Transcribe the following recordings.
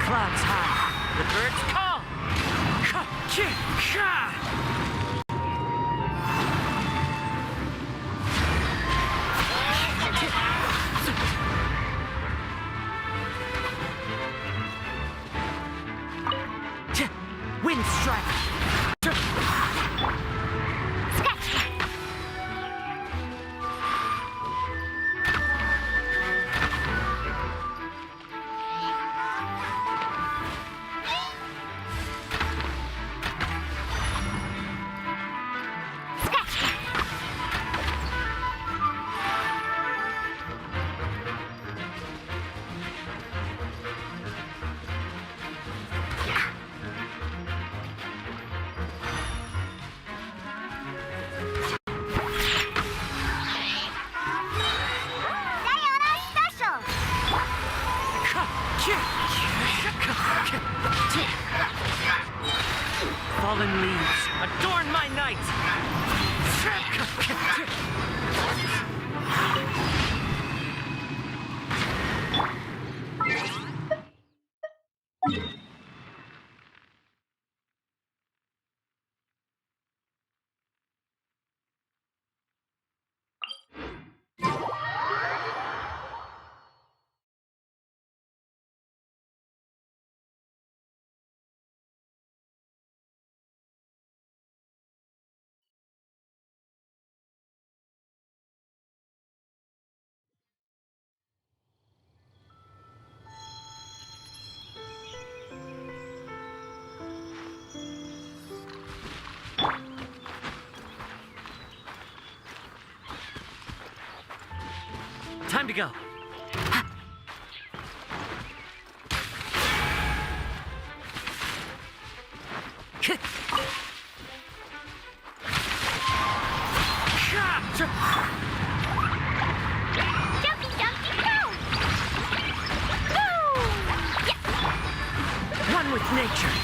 Clouds high, the birds call. Wind strike. Fallen leaves, adorn my night! Time to go. Jumpy, jumpy, go! Go! Yeah. One with nature.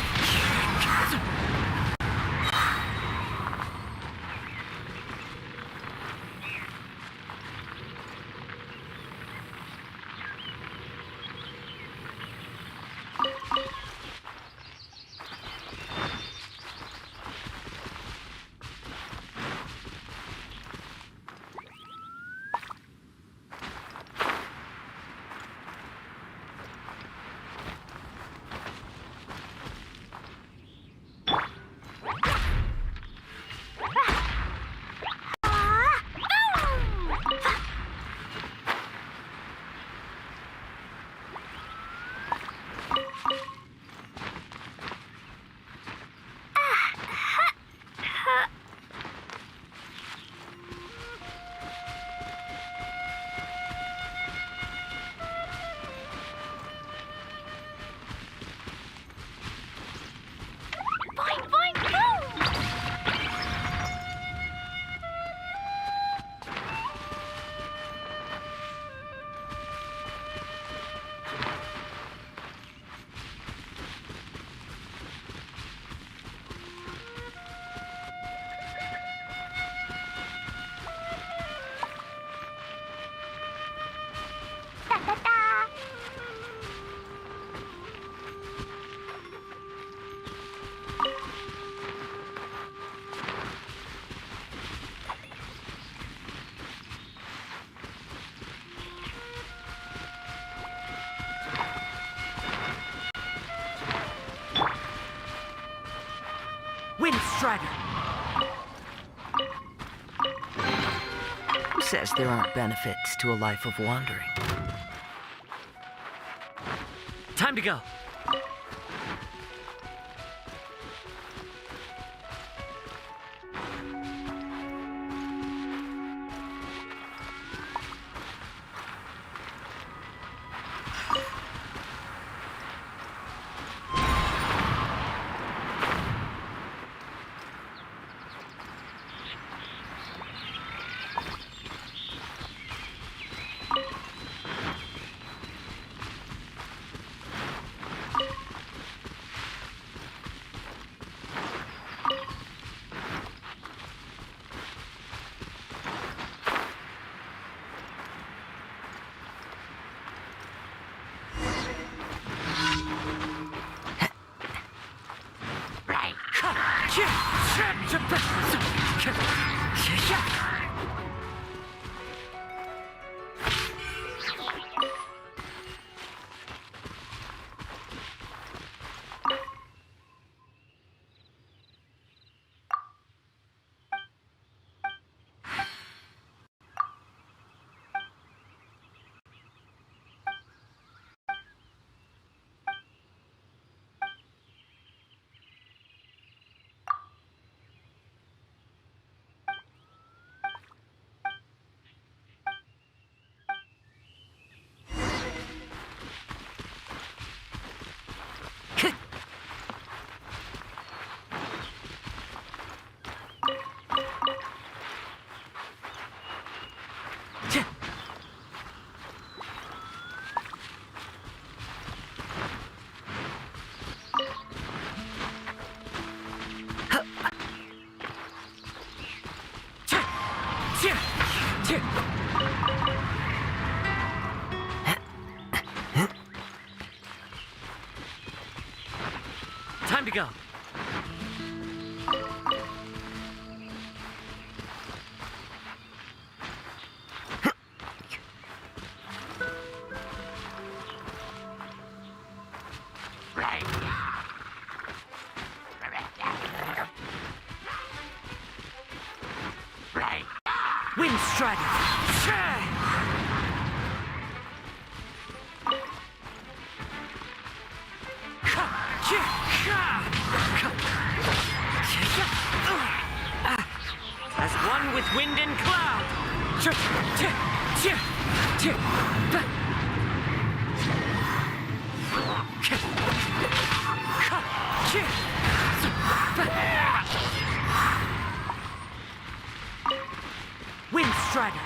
Boing, boing, boom! Da, da, da. Wind strider. Who says there aren't benefits to a life of wandering? Time to go. Time to go. Wind Strider! As one with wind and cloud! Wind Strider!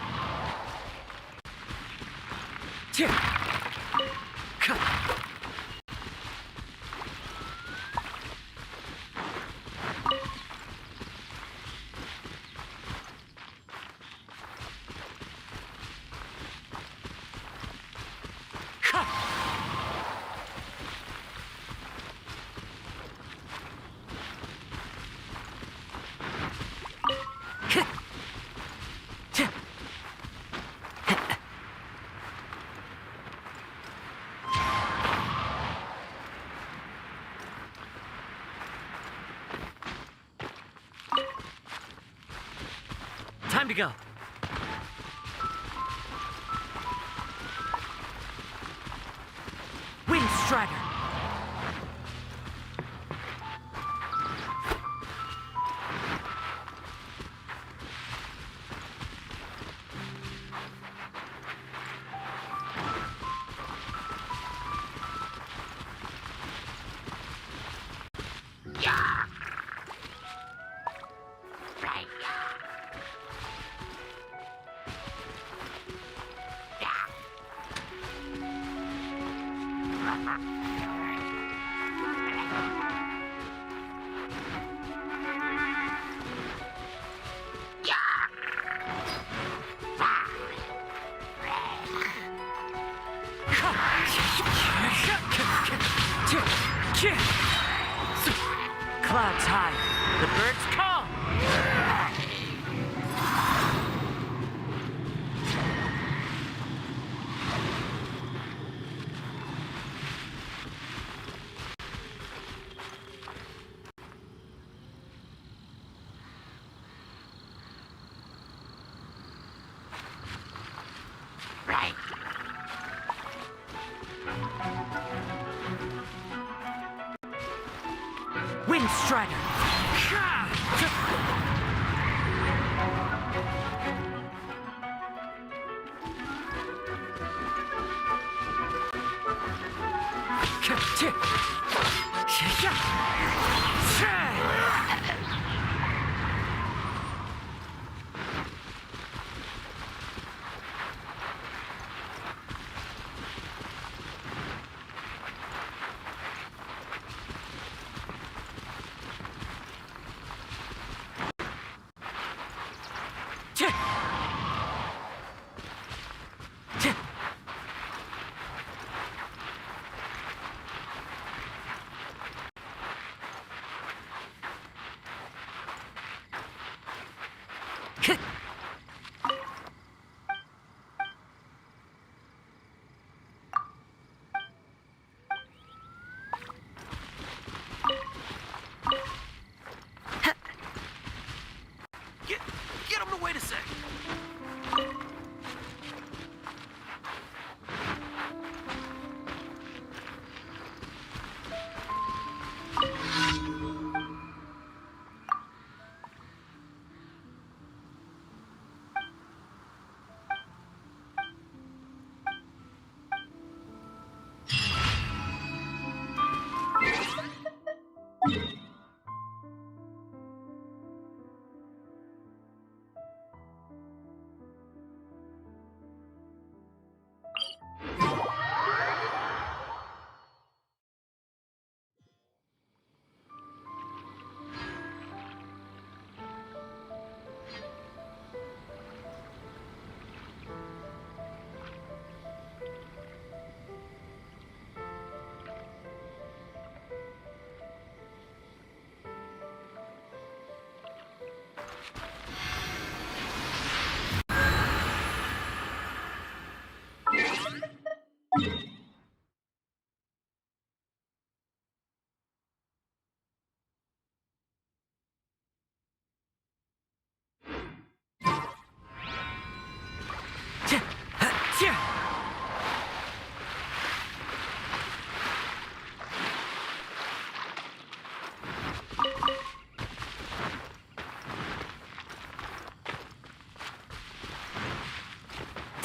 Time to go. Wind Strider! Clouds high, the birds call. Right. Wind Strider! Get him to wait a sec.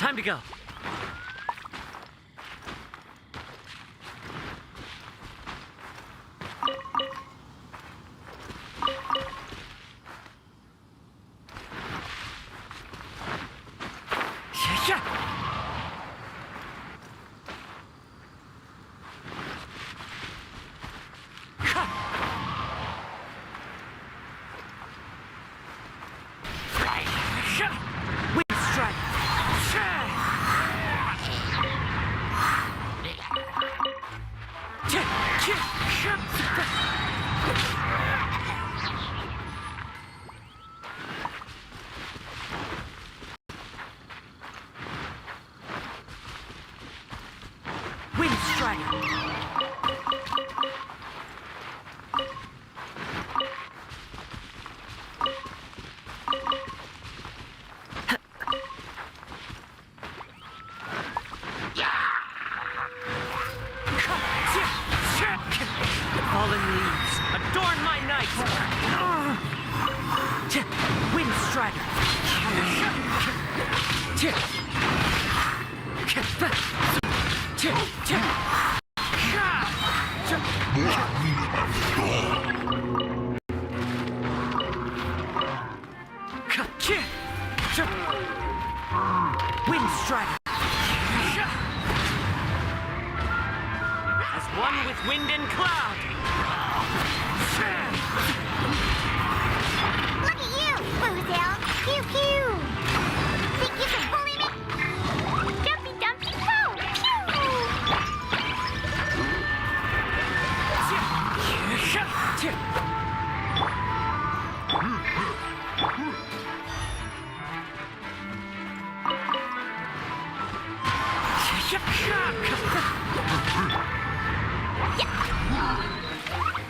Time to go. Wind strike. Wind strike. Fallen leaves, adorn my night! Wind strider! Wind strider! As one with wind and cloud! Look at you, Boozel. Pew pew. Think you can bully me? Dumpy dumpty go.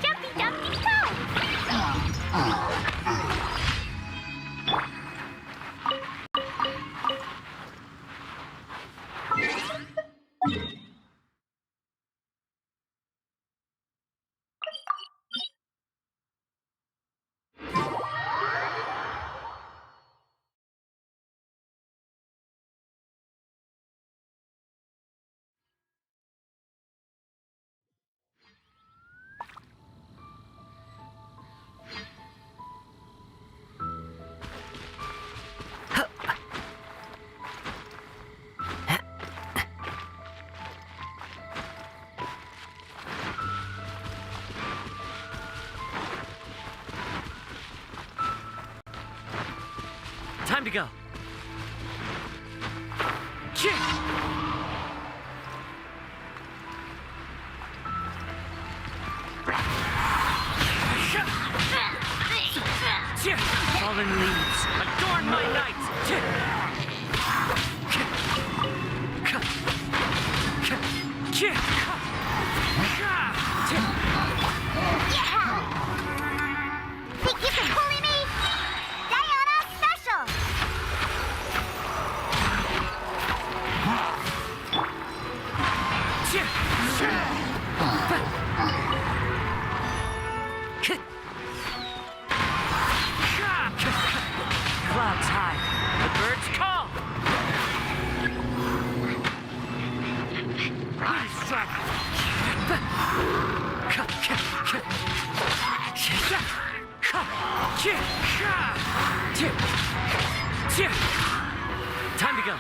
Dumpy dumpty go. Time to go. Fallen leaves, adorn my night! Think you can bully me? Diana Special. Clouds high, the birds call! Wind strike! Time to go!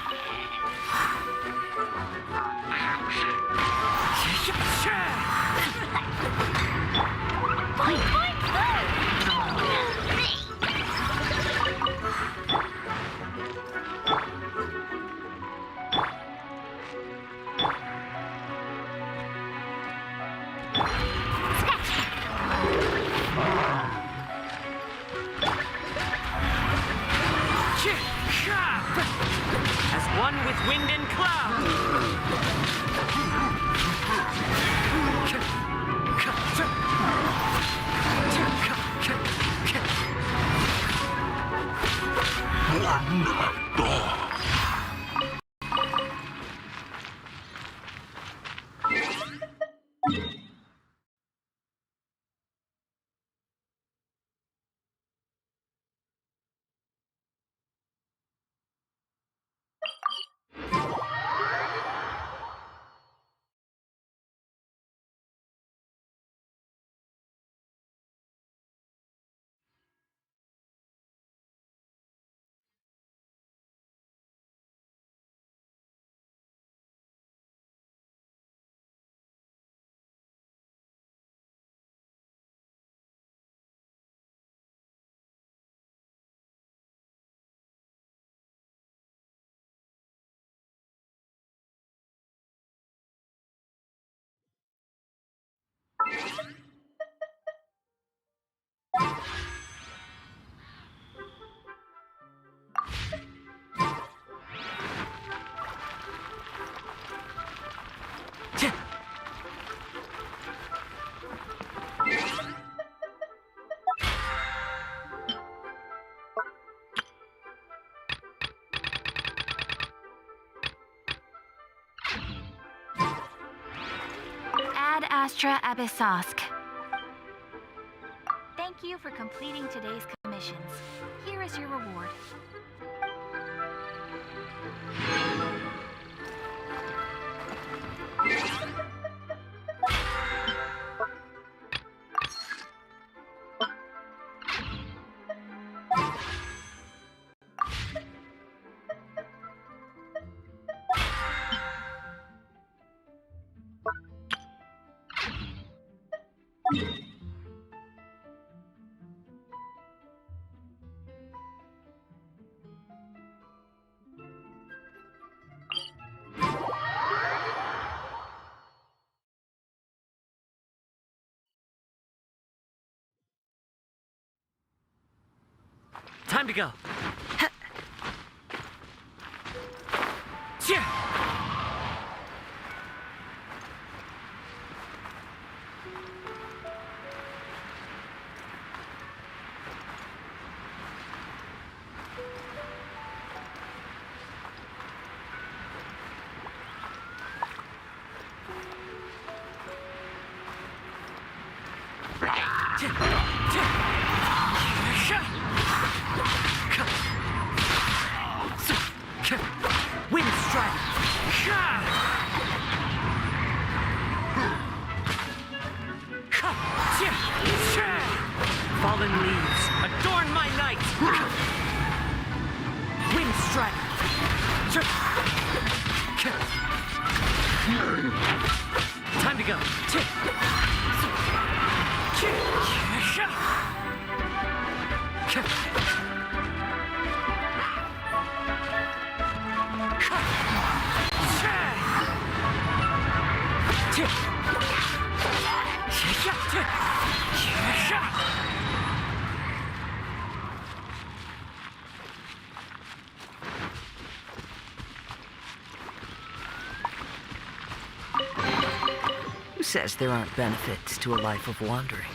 Boing, boing, boing. As one with wind and cloud! Ad Astra Abyssosk. Thank you for completing today's commissions. Here is your reward. Time to go. Yeah. Wind strike! Fallen leaves, adorn my night! Wind strike! Time to go! Who says there aren't benefits to a life of wandering?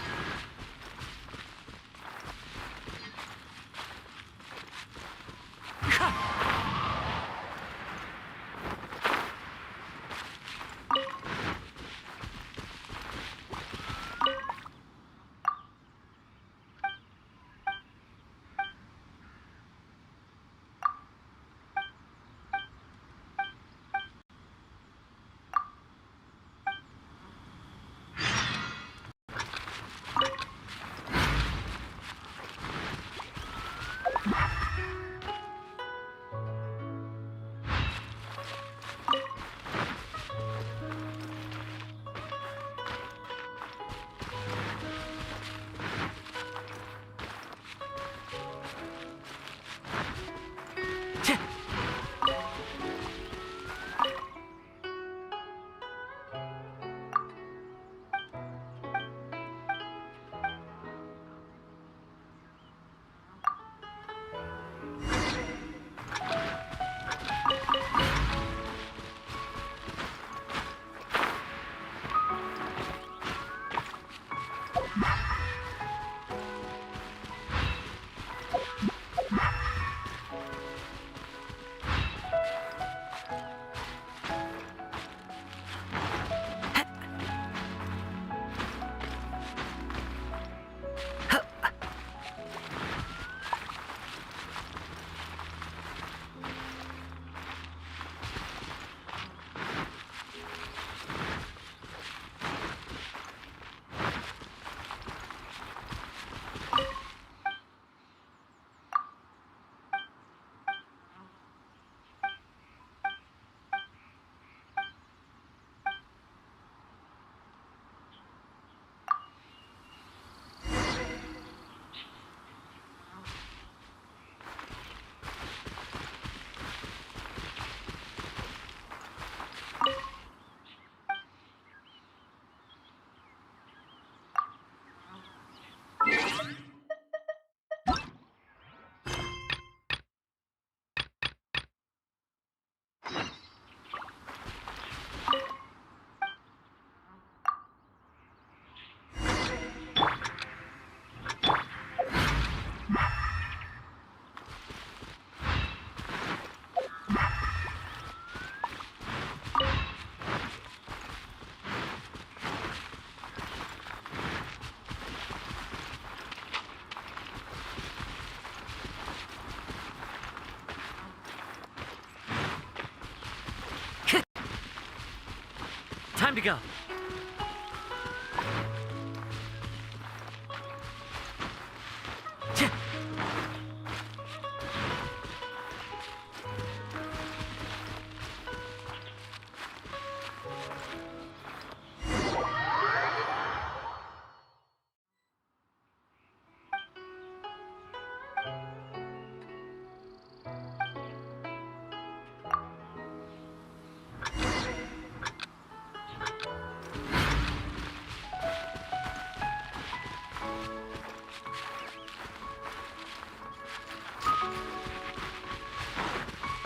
to go.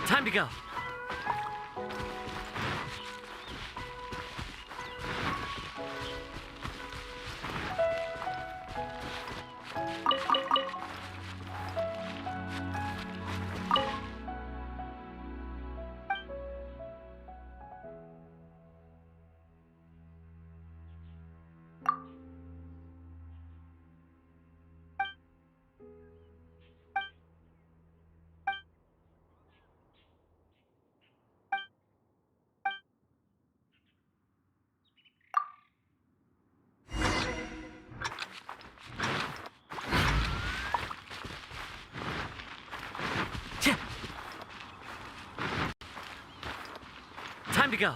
Time to go. Time to go.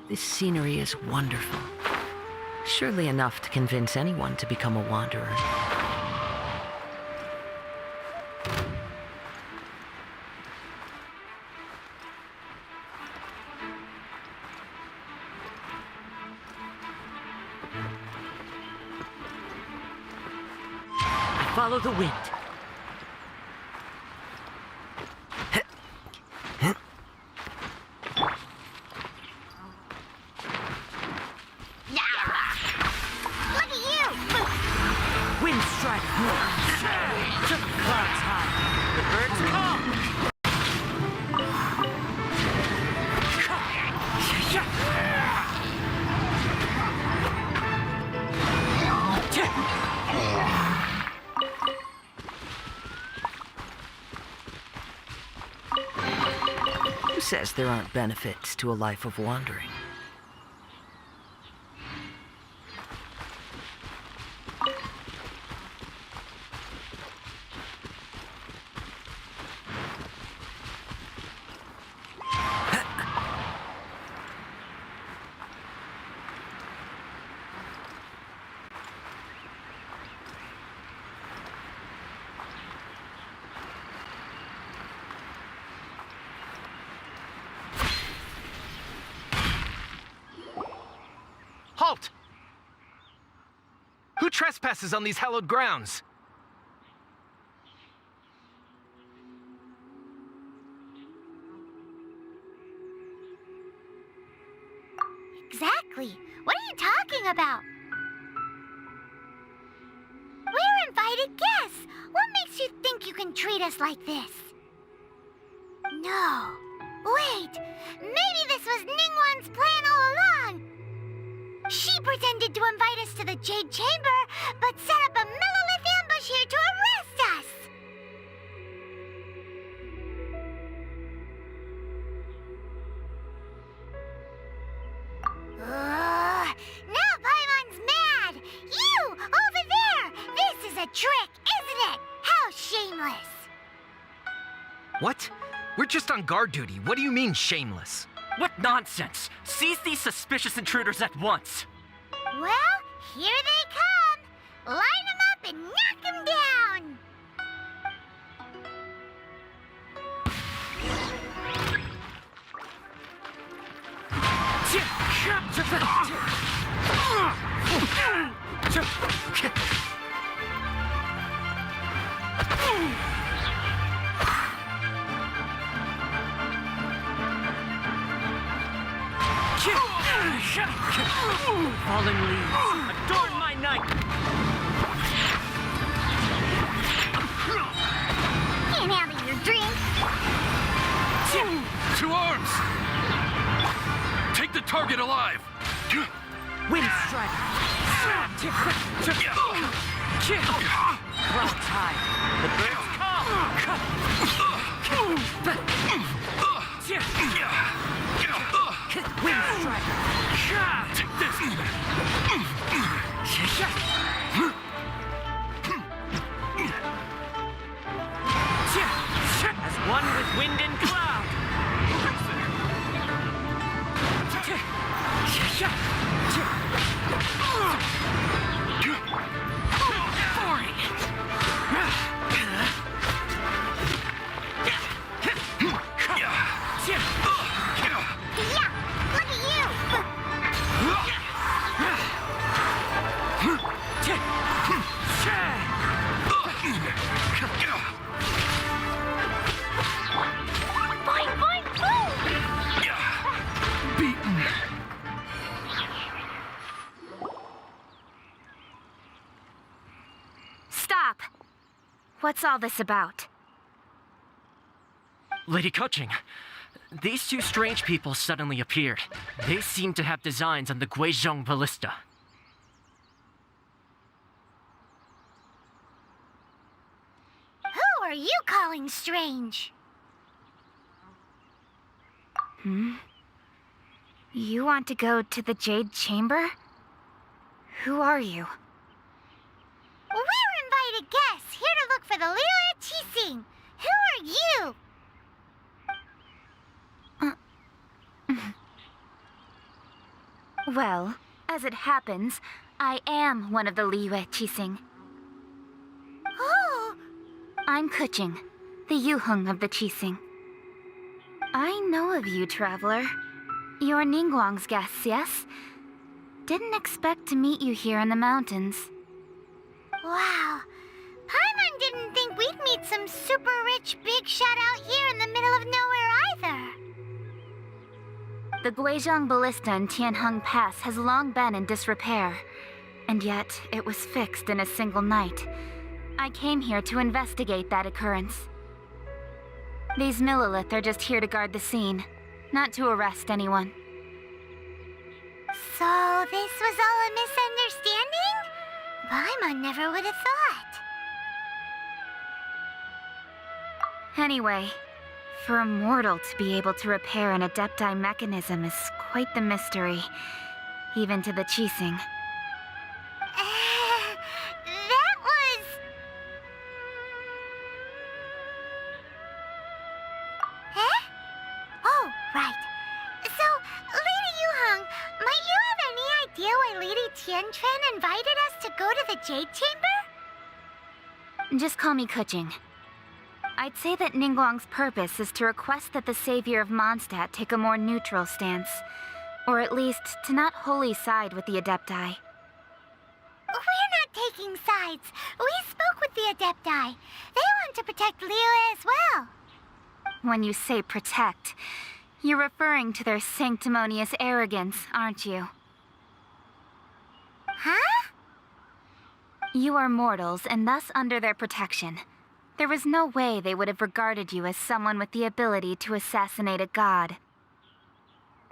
This scenery is wonderful. Surely enough to convince anyone to become a wanderer. I follow the wind. Look at you! Wind strike. To the clouds high. The birds call. Who says there aren't benefits to a life of wandering? Halt! Who trespasses on these hallowed grounds? Exactly. What are you talking about? We're invited guests. What makes you think you can treat us like this? No. Wait, maybe this was Ningguang's plan all along. She pretended to invite us to the Jade Chamber, but set up a Millilith ambush here to arrest us. Now Paimon's mad! You, over there! This is a trick, isn't it? How shameless! What? We're just on guard duty. What do you mean, shameless? What nonsense! Seize these suspicious intruders at once! Well, here they come! Line them up and knock them down! Fallen leaves, adorn my night! Can't handle your drink. To arms! Take the target alive! Wind strike. Clouds high. The birds come. Wind strike. Take this! As one with wind and cloud! Yeah, look at you! Boing, boing, boom! Beaten! Stop! What's all this about? Lady Qixing, these two strange people suddenly appeared. They seem to have designs on the Qixing ballista. Who are you calling strange? You want to go to the Jade Chamber? Who are you? We're invited guests here to look for the Liyue Qixing. Who are you? Well, as it happens, I am one of the Liyue Qixing. Oh, I'm Qixing, the Yuheng of the Qixing. I know of you, traveler. You're Ningguang's guests, yes? Didn't expect to meet you here in the mountains. wow. Paimon didn't think we'd meet some super rich big shot out here in the middle of nowhere either. The Qixing ballista in Tianheng Pass has long been in disrepair, and yet it was fixed in a single night. I came here to investigate that occurrence. These Millilith are just here to guard the scene, not to arrest anyone. So this was all a misunderstanding? Paimon never would have thought. Anyway, for a mortal to be able to repair an Adepti mechanism is quite the mystery, even to the Qixing. That was... Huh? Oh, right. So, Lady Yuheng, might you have any idea why Lady Tiantren invited us to go to the Jade Chamber? Just call me Qixing. I'd say that Ningguang's purpose is to request that the savior of Mondstadt take a more neutral stance, or at least to not wholly side with the Adepti. We're not taking sides. We spoke with the Adepti. They want to protect Liyue as well. When you say protect, you're referring to their sanctimonious arrogance, aren't you? Huh? You are mortals and thus under their protection. There was no way they would have regarded you as someone with the ability to assassinate a god.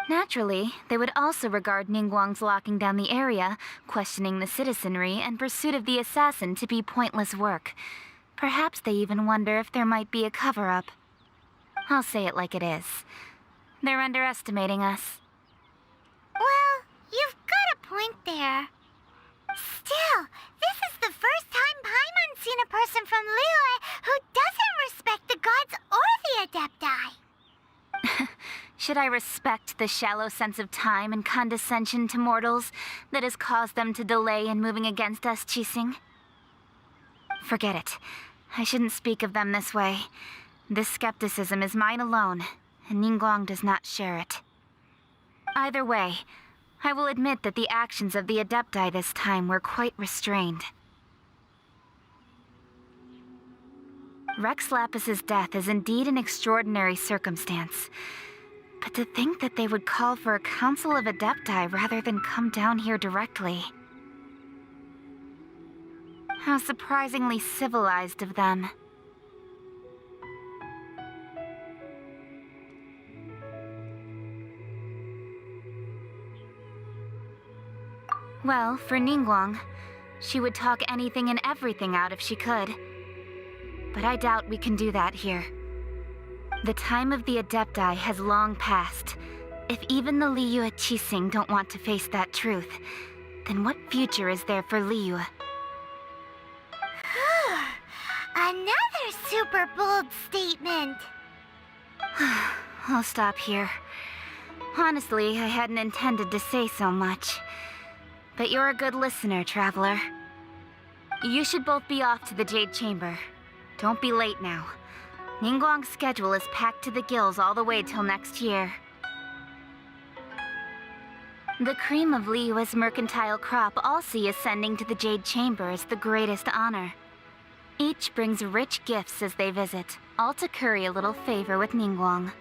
Naturally, they would also regard Ningguang's locking down the area, questioning the citizenry, and pursuit of the assassin to be pointless work. Perhaps they even wonder if there might be a cover-up. I'll say it like it is. They're underestimating us. Well, you've got a point there. Still, this is the first time Paimon's seen a person from Liyue who doesn't respect the gods or the Adepti. Should I respect the shallow sense of time and condescension to mortals that has caused them to delay in moving against us, Qixing? Forget it. I shouldn't speak of them this way. This skepticism is mine alone, and Ningguang does not share it. Either way, I will admit that the actions of the Adepti this time were quite restrained. Rex Lapis's death is indeed an extraordinary circumstance. But to think that they would call for a council of Adepti rather than come down here directly. How surprisingly civilized of them. Well, for Ningguang, she would talk anything and everything out if she could. But I doubt we can do that here. The time of the Adepti has long passed. If even the Liyue Qixing don't want to face that truth, then what future is there for Liyue? Another super bold statement. I'll stop here. Honestly, I hadn't intended to say so much. But you're a good listener, Traveler. You should both be off to the Jade Chamber. Don't be late now. Ningguang's schedule is packed to the gills all the way till next year. The cream of Liyue's mercantile crop all see ascending to the Jade Chamber as the greatest honor. Each brings rich gifts as they visit, all to curry a little favor with Ningguang.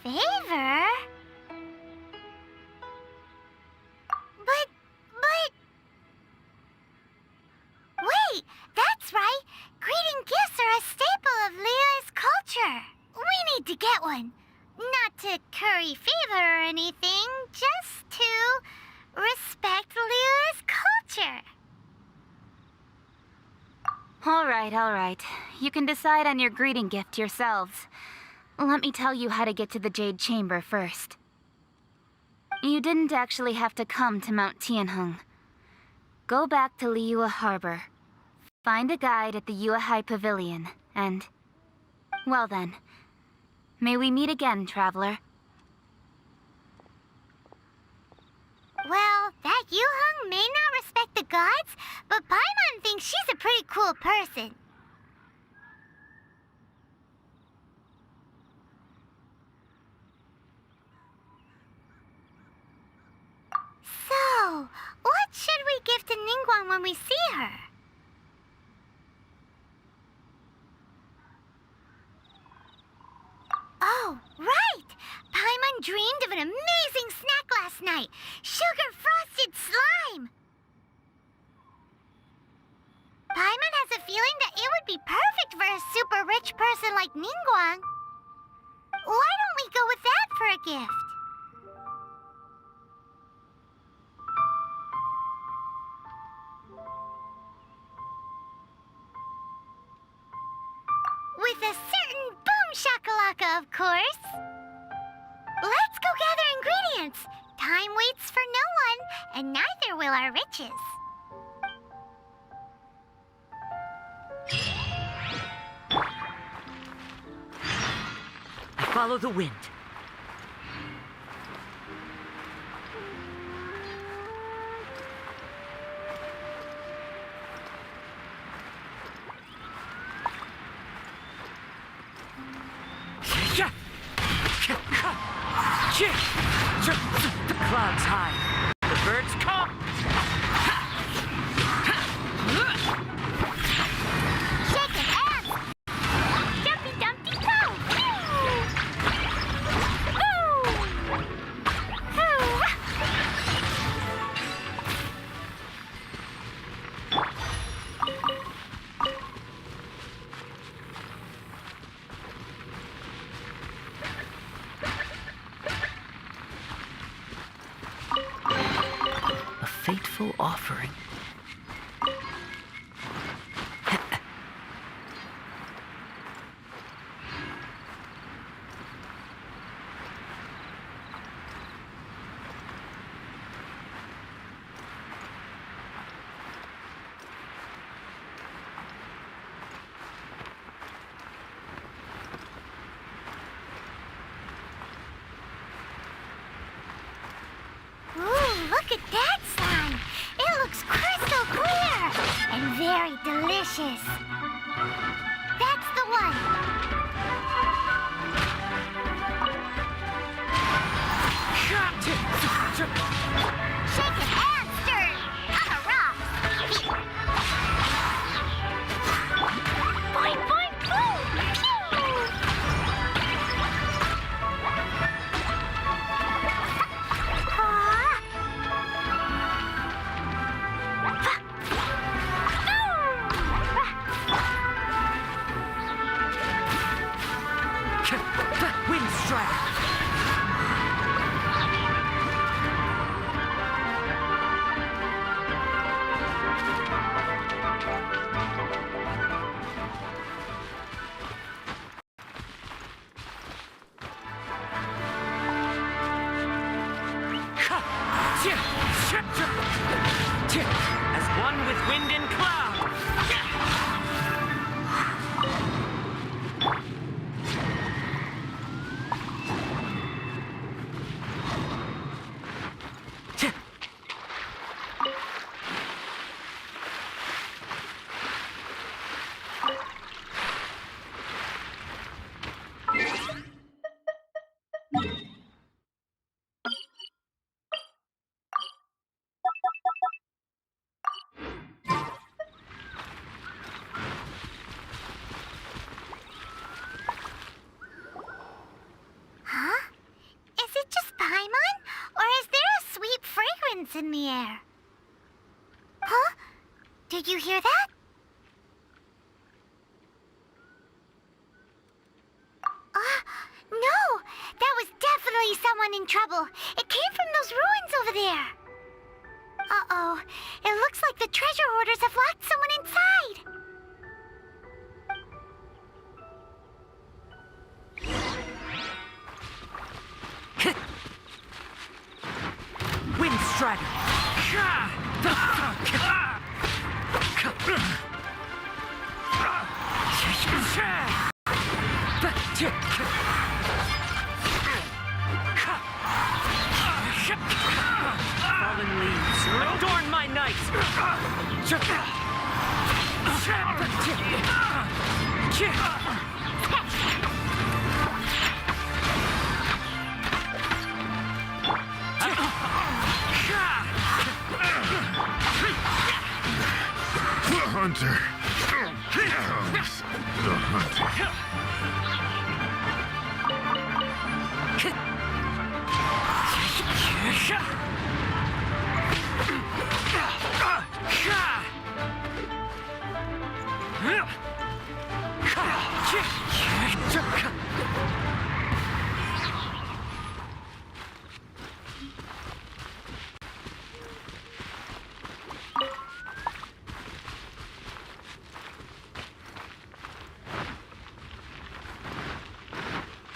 Favor? Wait, that's right. Greeting gifts are a staple of Liyue's culture. We need to get one. Not to curry favor or anything, just to respect Liyue's culture. All right. You can decide on your greeting gift yourselves. Let me tell you how to get to the Jade Chamber first. You didn't actually have to come to Mount Tianheng. Go back to Liyue Harbor. Find a guide at the Yuehai Pavilion, and... well then. May we meet again, Traveler. Well, that Yuheng may not respect the gods, but Paimon thinks she's a pretty cool person. So, what should we give to Ningguang when we see her? Oh, right! Paimon dreamed of an amazing snack last night! Sugar-frosted slime! Paimon has a feeling that it would be perfect for a super rich person like Ningguang. Why don't we go with that for a gift? With a certain boom shakalaka, of course. Let's go gather ingredients. Time waits for no one, and neither will our riches. I follow the wind. The clouds high. The birds come. Shake an ass! Jumpy Dumpty Toe! beautiful offering. Ooh, look at that sign. It looks crystal clear and very delicious. That's the one. Shake it and stir it on a rock. Here. Boing, boing, boom. Pew. Wind strider. As one with wind and cloud. Huh? Is it just Paimon? Or is there a sweet fragrance in the air? Huh? Did you hear that? No! That was definitely someone in trouble. It came from those ruins over there. Uh-oh. It looks like the treasure hoarders have locked someone inside. Wind strider. Fallen leaves adorn my night. The hunter comes. The hunter.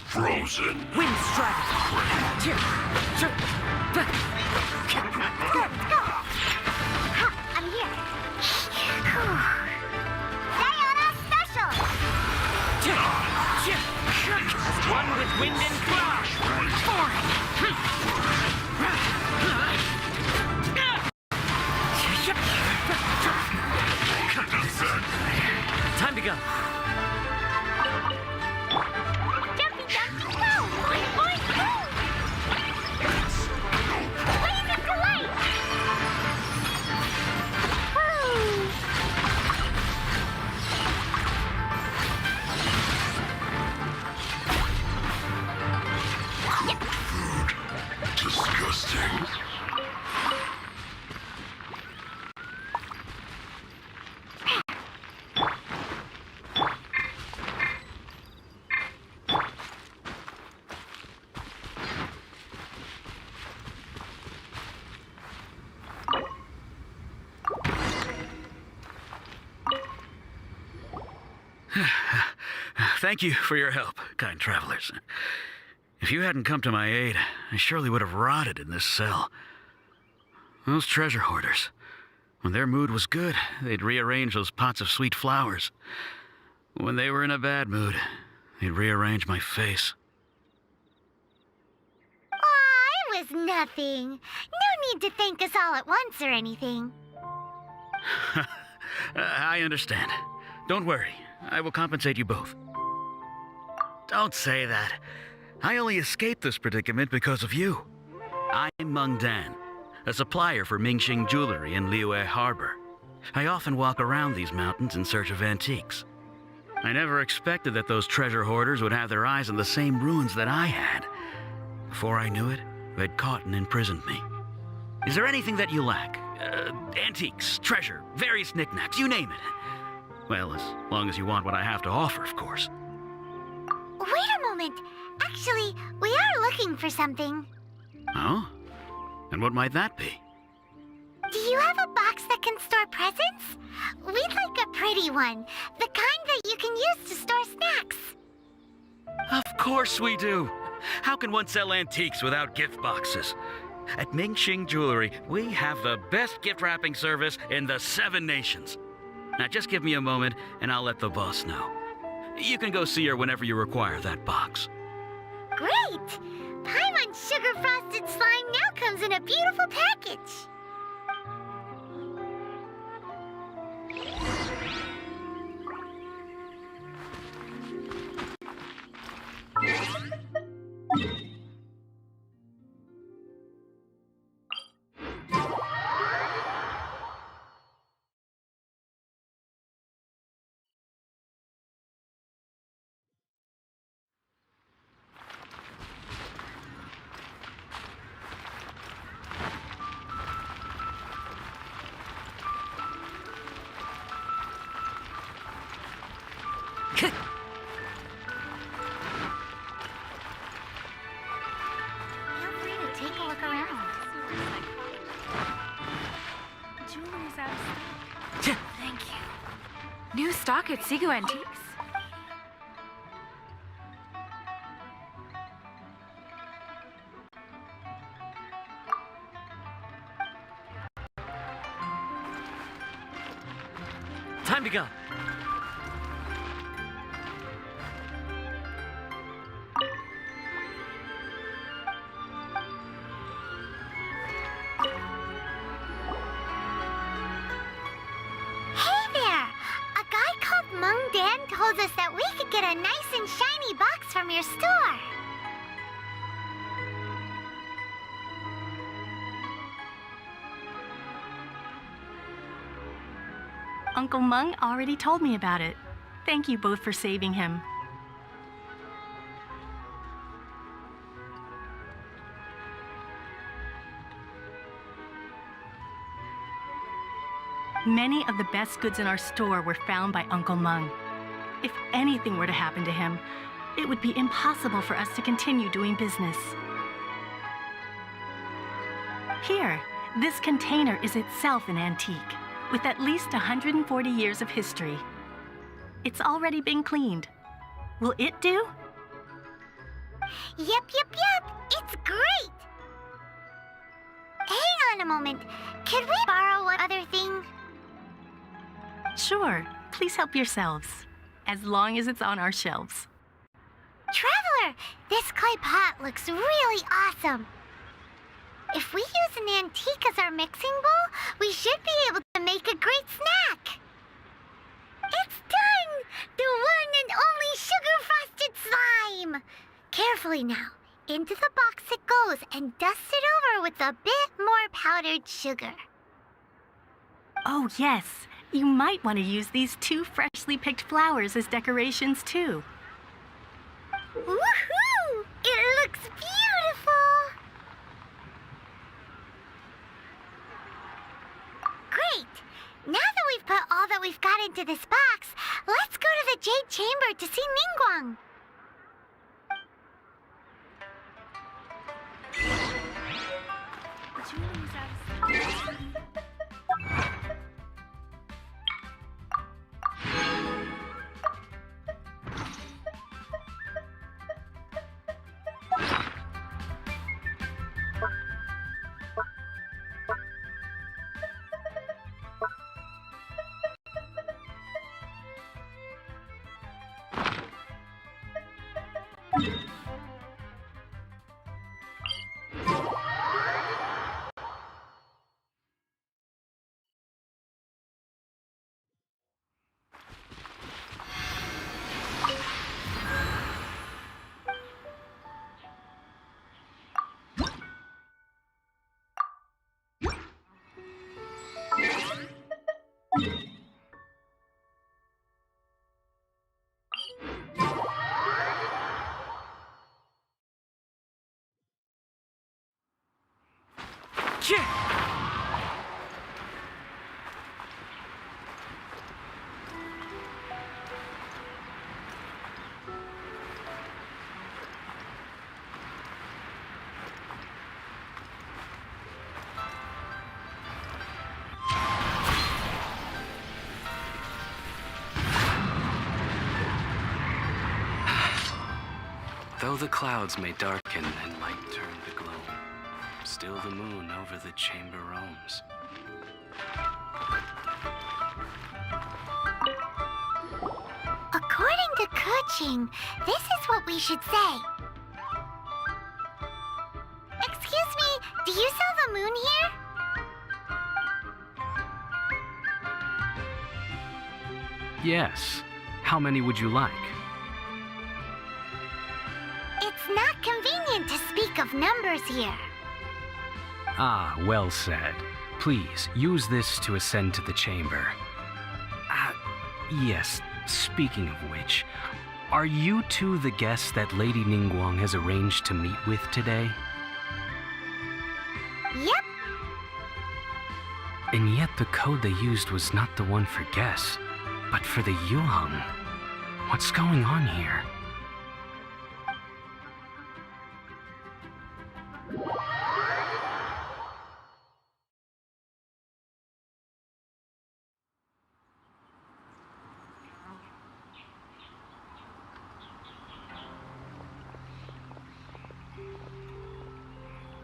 Frozen. Wind strider. I'm here. Diana special. As one with wind and cloud. Time to go. Jumpy, jumpy, go! Boing, boing, boom! Blaze of delight! Woo! Disgusting. Thank you for your help, kind travelers. If you hadn't come to my aid, I surely would have rotted in this cell. Those treasure hoarders, when their mood was good, they'd rearrange those pots of sweet flowers. When they were in a bad mood, they'd rearrange my face. Aw, it was nothing. No need to thank us all at once or anything. I understand. Don't worry. I will compensate you both. Don't say that. I only escaped this predicament because of you. I'm Meng Dan, a supplier for Qixing jewelry in Liyue Harbor. I often walk around these mountains in search of antiques. I never expected that those treasure hoarders would have their eyes on the same ruins that I had. Before I knew it, they'd caught and imprisoned me. Is there anything that you lack? Antiques, treasure, various knickknacks, you name it. Well, as long as you want what I have to offer, of course. Wait a moment. Actually, we are looking for something. Oh? And what might that be? Do you have a box that can store presents? We'd like a pretty one. The kind that you can use to store snacks. Of course we do. How can one sell antiques without gift boxes? At Qixing Jewelry, we have the best gift wrapping service in the 7 nations. Now just give me a moment and I'll let the boss know. You can go see her whenever you require that box. Great! Paimon Sugar Frosted Slime now comes in a beautiful package. Feel free to take a look around. Jewelry's out of stock. Thank you. New stock at Sigu Antiques? Time to go. Hey there! A guy called Meng Dan told us that we could get a nice and shiny box from your store. Uncle Meng already told me about it. Thank you both for saving him. Many of the best goods in our store were found by Uncle Meng. If anything were to happen to him, it would be impossible for us to continue doing business. Here, this container is itself an antique, with at least 140 years of history. It's already been cleaned. Will it do? Yep. It's great! Hang on a moment. Could we borrow one other thing? Sure, please help yourselves, as long as it's on our shelves. Traveler, this clay pot looks really awesome. If we use an antique as our mixing bowl, we should be able to make a great snack. It's done! The one and only sugar-frosted slime! Carefully now. Into the box it goes and dust it over with a bit more powdered sugar. Oh yes, you might want to use these 2 freshly picked flowers as decorations too. Woohoo! It looks beautiful! Great! Now that we've put all that we've got into this box, let's go to the Jade Chamber to see Ningguang. Though the clouds may darken and light turn to gloom, still the moon over the chamber roams. According to Qixing, this is what we should say. Excuse me, do you sell the moon here? Yes. How many would you like? It's not convenient to speak of numbers here. Ah, well said. Please, use this to ascend to the chamber. Yes, speaking of which, are you two the guests that Lady Ningguang has arranged to meet with today? Yep. And yet the code they used was not the one for guests, but for the Yuheng. What's going on here?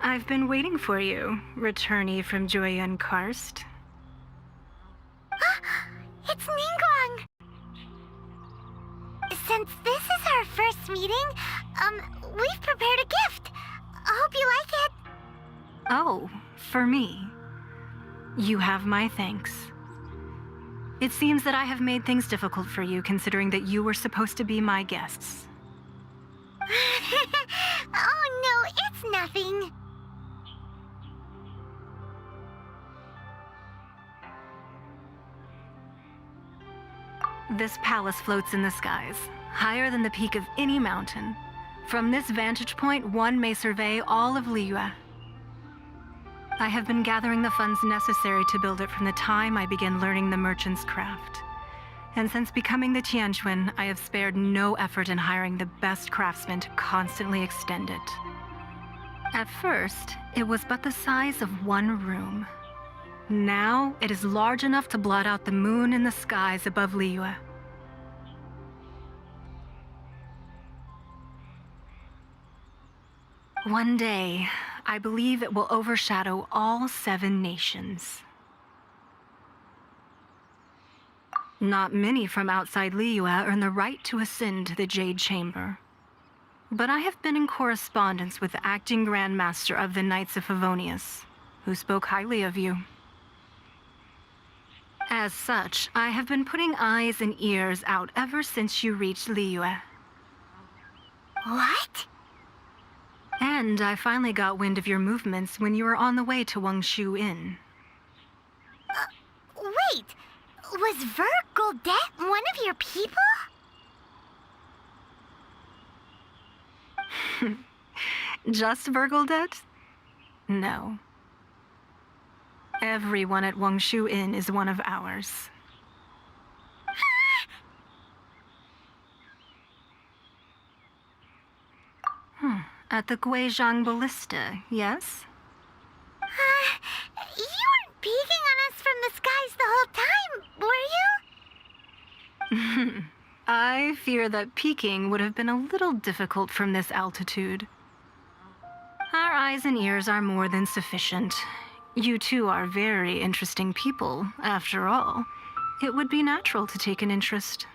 I've been waiting for you, returnee from Joyun Karst. It's Ningguang! Since this is our first meeting, we've prepared a gift. I hope you like it. Oh, for me. You have my thanks. It seems that I have made things difficult for you, considering that you were supposed to be my guests. Oh no, it's nothing. This palace floats in the skies, higher than the peak of any mountain. From this vantage point, one may survey all of Liyue. I have been gathering the funds necessary to build it from the time I began learning the merchant's craft. And since becoming the Tianquan, I have spared no effort in hiring the best craftsmen to constantly extend it. At first, it was but the size of one room. Now, it is large enough to blot out the moon in the skies above Liyue. One day, I believe it will overshadow all 7 nations. Not many from outside Liyue earn the right to ascend to the Jade Chamber. But I have been in correspondence with the acting Grand Master of the Knights of Favonius, who spoke highly of you. As such, I have been putting eyes and ears out ever since you reached Liyue. What? And I finally got wind of your movements when you were on the way to Wangshu Inn. Wait! Was Goldet one of your people? Just Goldet? No. Everyone at Wangshu Inn is one of ours. At the Guizhang Ballista, yes? You weren't peeking on us from the skies the whole time, were you? I fear that peeking would have been a little difficult from this altitude. Our eyes and ears are more than sufficient. You two are very interesting people, after all. It would be natural to take an interest.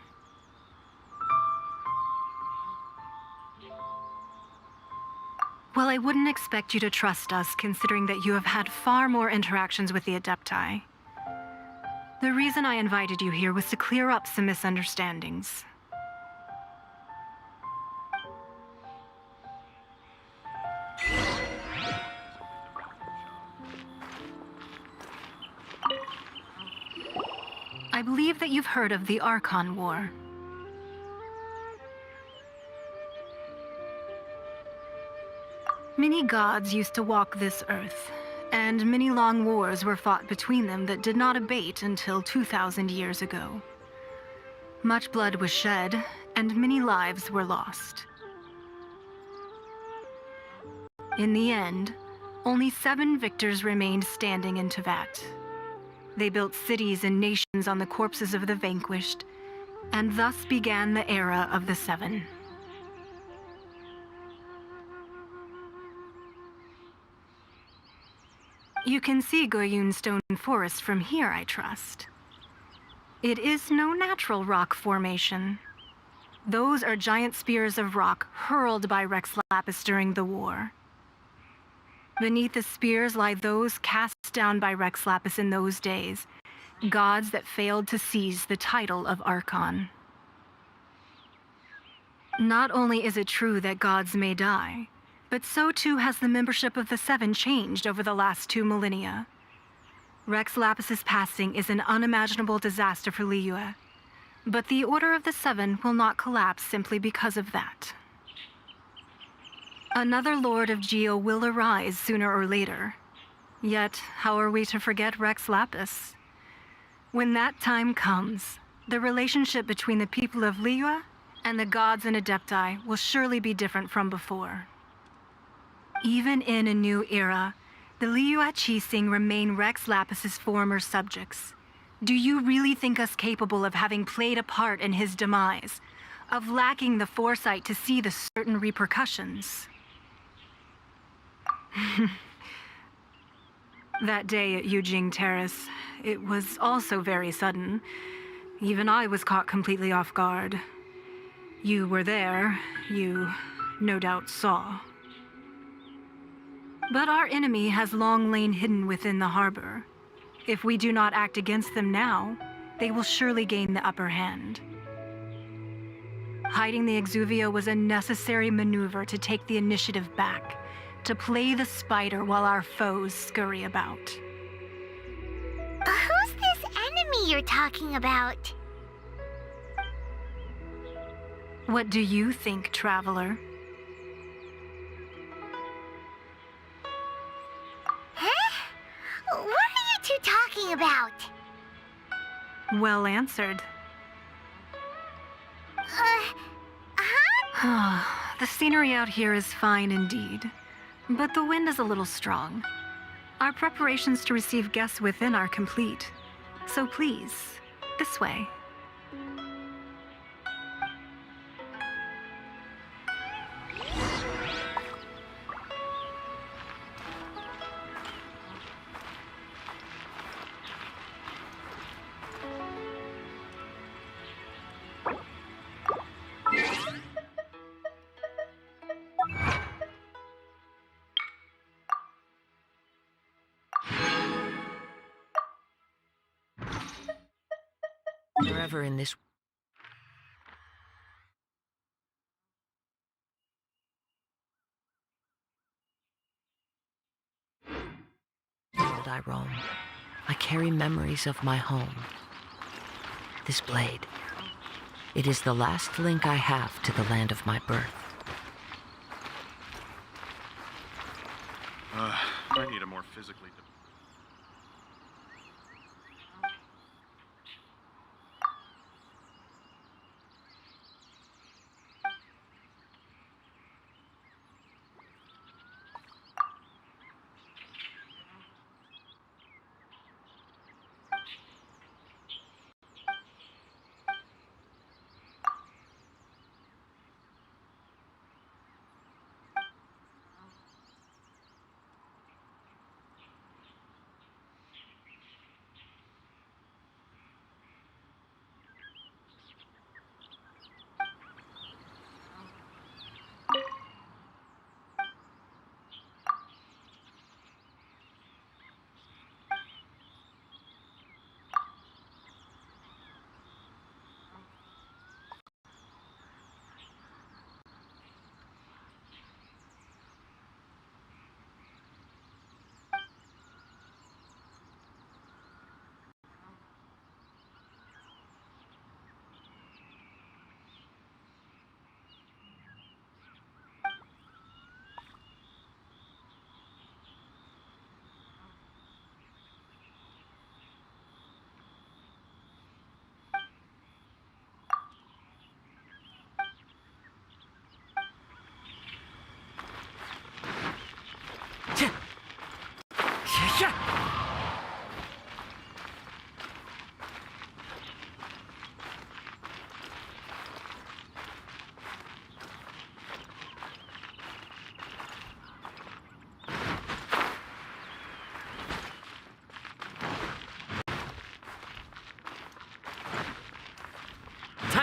Well, I wouldn't expect you to trust us, considering that you have had far more interactions with the Adepti. The reason I invited you here was to clear up some misunderstandings. I believe that you've heard of the Archon War. Many gods used to walk this earth, And many long wars were fought between them that did not abate until 2,000 years ago. Much blood was shed, and many lives were lost. In the end, only 7 victors remained standing in Tevat. They built cities and nations on the corpses of the vanquished, and thus began the era of the 7. You can see Goyun Stone Forest from here, I trust. It is no natural rock formation. Those are giant spears of rock hurled by Rex Lapis during the war. Beneath the spears lie those cast down by Rex Lapis in those days, gods that failed to seize the title of Archon. Not only is it true that gods may die, but so too has the membership of the 7 changed over the last 2 millennia. Rex Lapis's passing is an unimaginable disaster for Liyue, but the Order of the 7 will not collapse simply because of that. Another Lord of Geo will arise sooner or later. Yet, how are we to forget Rex Lapis? When that time comes, the relationship between the people of Liyue and the gods and Adepti will surely be different from before. Even in a new era, the Liyue Qixing remain Rex Lapis's former subjects. Do you really think us capable of having played a part in his demise, of lacking the foresight to see the certain repercussions? That day at Yujing Terrace, it was also very sudden. Even I was caught completely off guard. You were there, you no doubt saw. But our enemy has long lain hidden within the harbor. If we do not act against them now, they will surely gain the upper hand. Hiding the Exuvia was a necessary maneuver to take the initiative back, to play the spider while our foes scurry about. Who's this enemy you're talking about? What do you think, traveler? Huh? What are you two talking about? Well answered. Huh? The scenery out here is fine indeed, but the wind is a little strong. Our preparations to receive guests within are complete. So please, this way. Wherever in this world I roam, I carry memories of my home. This blade, it is the last link I have to the land of my birth. I need a more physically...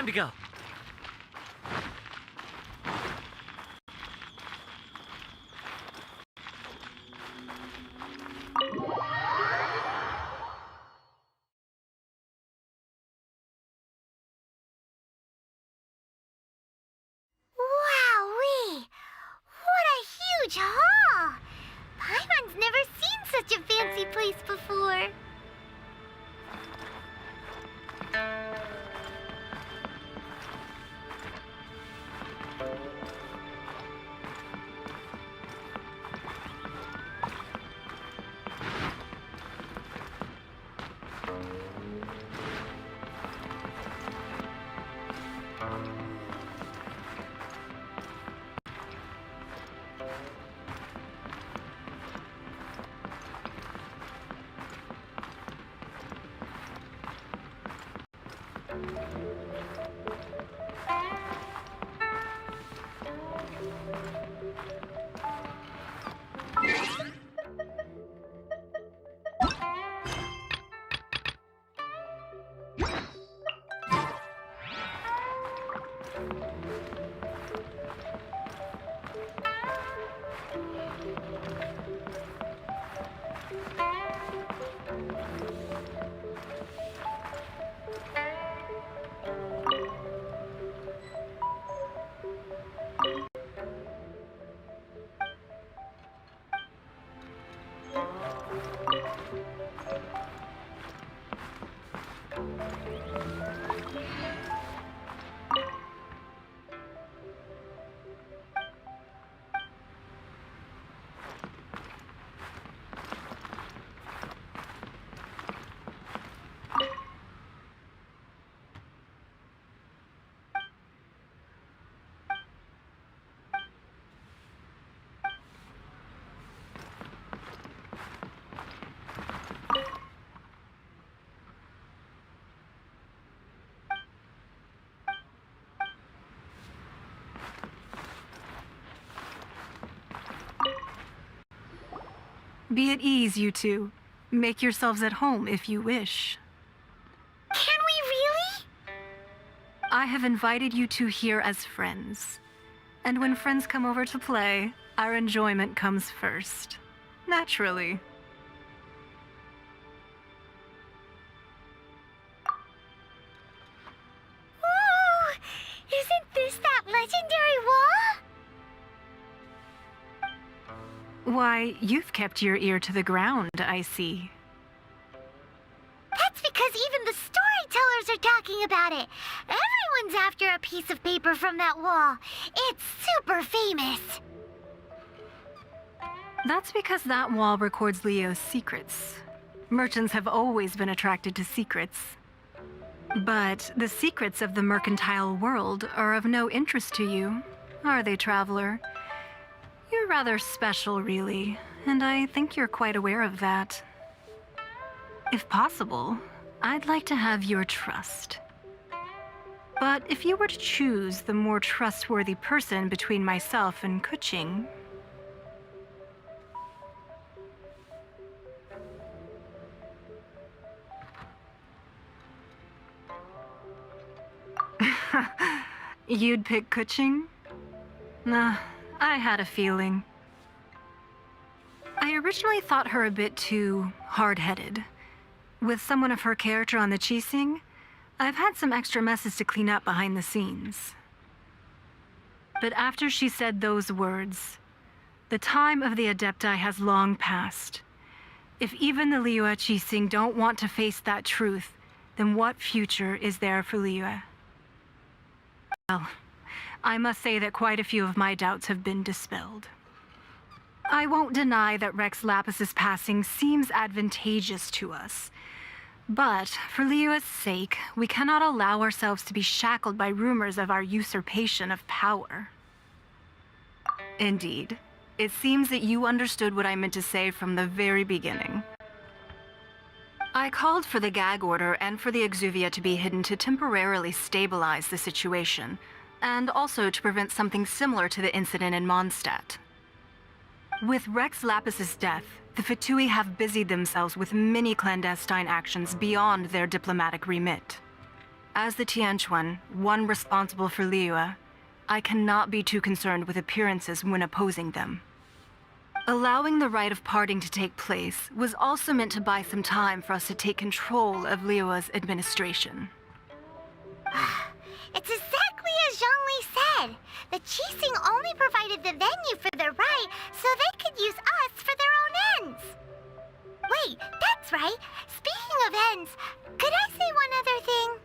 Time to go. Wowee! What a huge hall! Paimon's never seen such a fancy place before. Be at ease, you two. Make yourselves at home if you wish. Can we really? I have invited you two here as friends. And when friends come over to play, our enjoyment comes first. Naturally. Ooh! Isn't this that legendary wall? Why, you've kept your ear to the ground, I see. That's because even the storytellers are talking about it. Everyone's after a piece of paper from that wall. It's super famous. That's because that wall records Leo's secrets. Merchants have always been attracted to secrets. But the secrets of the mercantile world are of no interest to you, are they, traveler? You're rather special, really, and I think you're quite aware of that. If possible, I'd like to have your trust. But if you were to choose the more trustworthy person between myself and Qixing, you'd pick Qixing? Nah, I had a feeling. I originally thought her a bit too hard-headed. With someone of her character on the Qixing, I've had some extra messes to clean up behind the scenes. But after she said those words, the time of the Adepti has long passed. If even the Liyue Qixing don't want to face that truth, then what future is there for Liyue? Well, I must say that quite a few of my doubts have been dispelled. I won't deny that Rex Lapis's passing seems advantageous to us. But for Liyue's sake, we cannot allow ourselves to be shackled by rumors of our usurpation of power. Indeed, it seems that you understood what I meant to say from the very beginning. I called for the gag order and for the exuvia to be hidden to temporarily stabilize the situation, and also to prevent something similar to the incident in Mondstadt. With Rex Lapis's death, the Fatui have busied themselves with many clandestine actions beyond their diplomatic remit. As the Tianquan, one responsible for Liyue, I cannot be too concerned with appearances when opposing them. Allowing the rite of parting to take place was also meant to buy some time for us to take control of Liyue's administration. It's exactly as Zhongli said. The Qixing only provided the venue for the rite so they could use us for their own ends. Wait, that's right. Speaking of ends, could I say one other thing?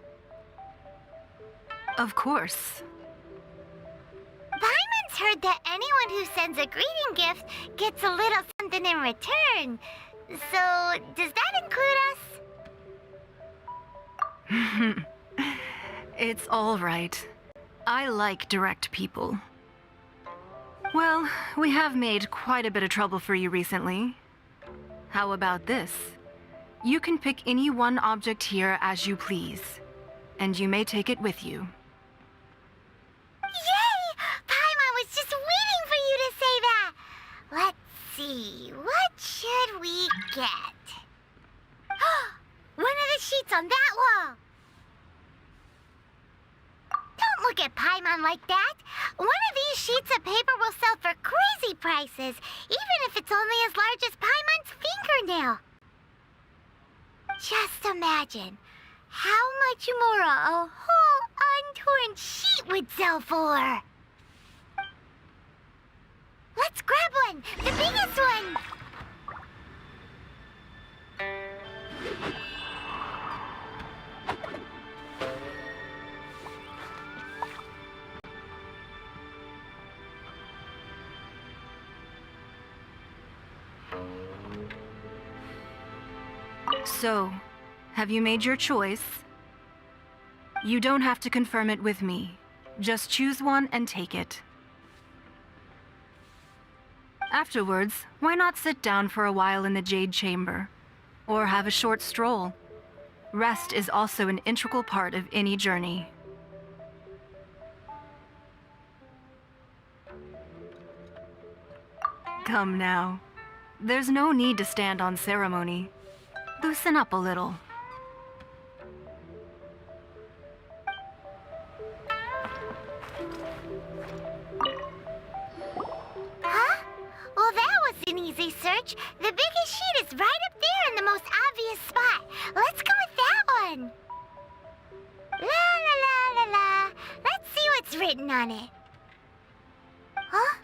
Of course. Paimon's heard that anyone who sends a greeting gift gets a little something in return. So, does that include us? It's all right. I like direct people. Well, we have made quite a bit of trouble for you recently. How about this? You can pick any one object here as you please, and you may take it with you. Yay! Paimon was just waiting for you to say that! Let's see, what should we get? One of the sheets on that wall! Don't look at Paimon like that! One of these sheets of paper will sell for crazy prices, even if it's only as large as Paimon's fingernail. Just imagine how much more a whole untorn sheet would sell for. Let's grab one, the biggest one. So, have you made your choice? You don't have to confirm it with me. Just choose one and take it. Afterwards, why not sit down for a while in the Jade Chamber? Or have a short stroll? Rest is also an integral part of any journey. Come now. There's no need to stand on ceremony. Loosen up a little. Huh? Well, that was an easy search. The biggest sheet is right up there in the most obvious spot. Let's go with that one. La la la la la. Let's see what's written on it. Huh?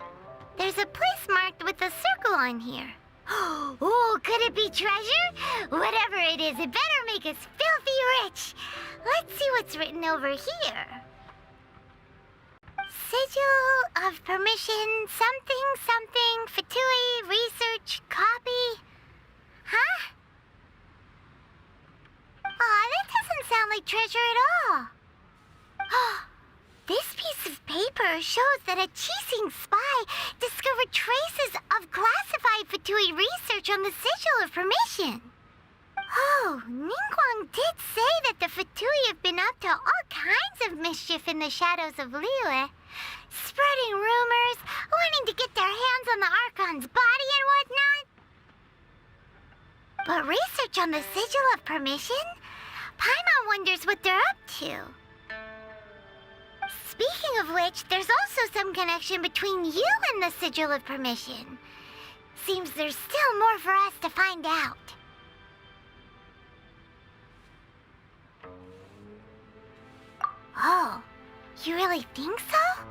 There's a place marked with a circle on here. Oh, could it be treasure? Whatever it is, it better make us filthy rich. Let's see what's written over here. Sigil of permission, something, something, Fatui, research, copy. Huh? Aw, that doesn't sound like treasure at all. This piece of paper shows that a Qixing spy discovered traces of classified Fatui research on the Sigil of Permission. Oh, Ningguang did say that the Fatui have been up to all kinds of mischief in the shadows of Liyue, spreading rumors, wanting to get their hands on the Archon's body and whatnot. But research on the Sigil of Permission? Paimon wonders what they're up to. Speaking of which, there's also some connection between you and the Sigil of Permission. Seems there's still more for us to find out. Oh, you really think so?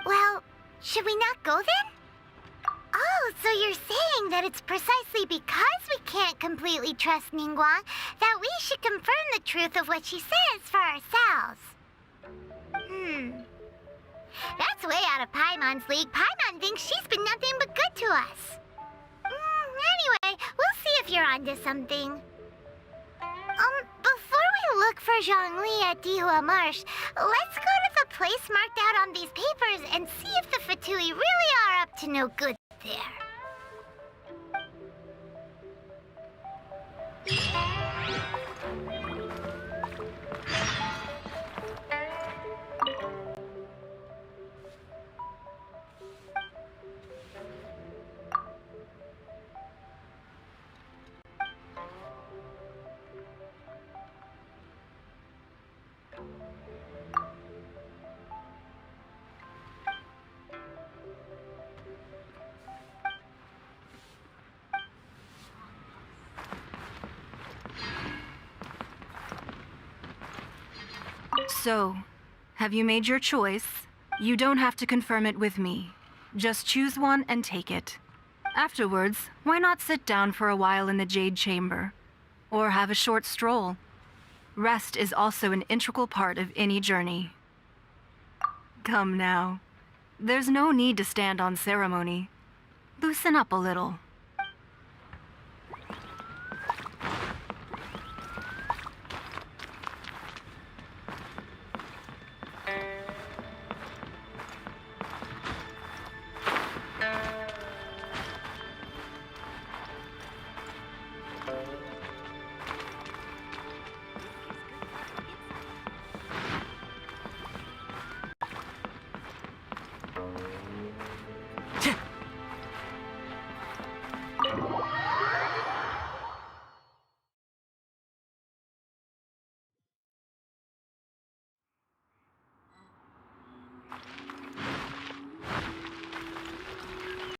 Well, should we not go then? Oh, so you're saying that it's precisely because we can't completely trust Ningguang that we should confirm the truth of what she says for ourselves. That's way out of Paimon's league. Paimon thinks she's been nothing but good to us. Anyway, we'll see if you're onto something. Before we look for Zhongli at Dihua Marsh, let's go to the place marked out on these papers and see if the Fatui really are up to no good there. So, have you made your choice? You don't have to confirm it with me. Just choose one and take it. Afterwards, why not sit down for a while in the Jade Chamber? Or have a short stroll? Rest is also an integral part of any journey. Come now. There's no need to stand on ceremony. Loosen up a little.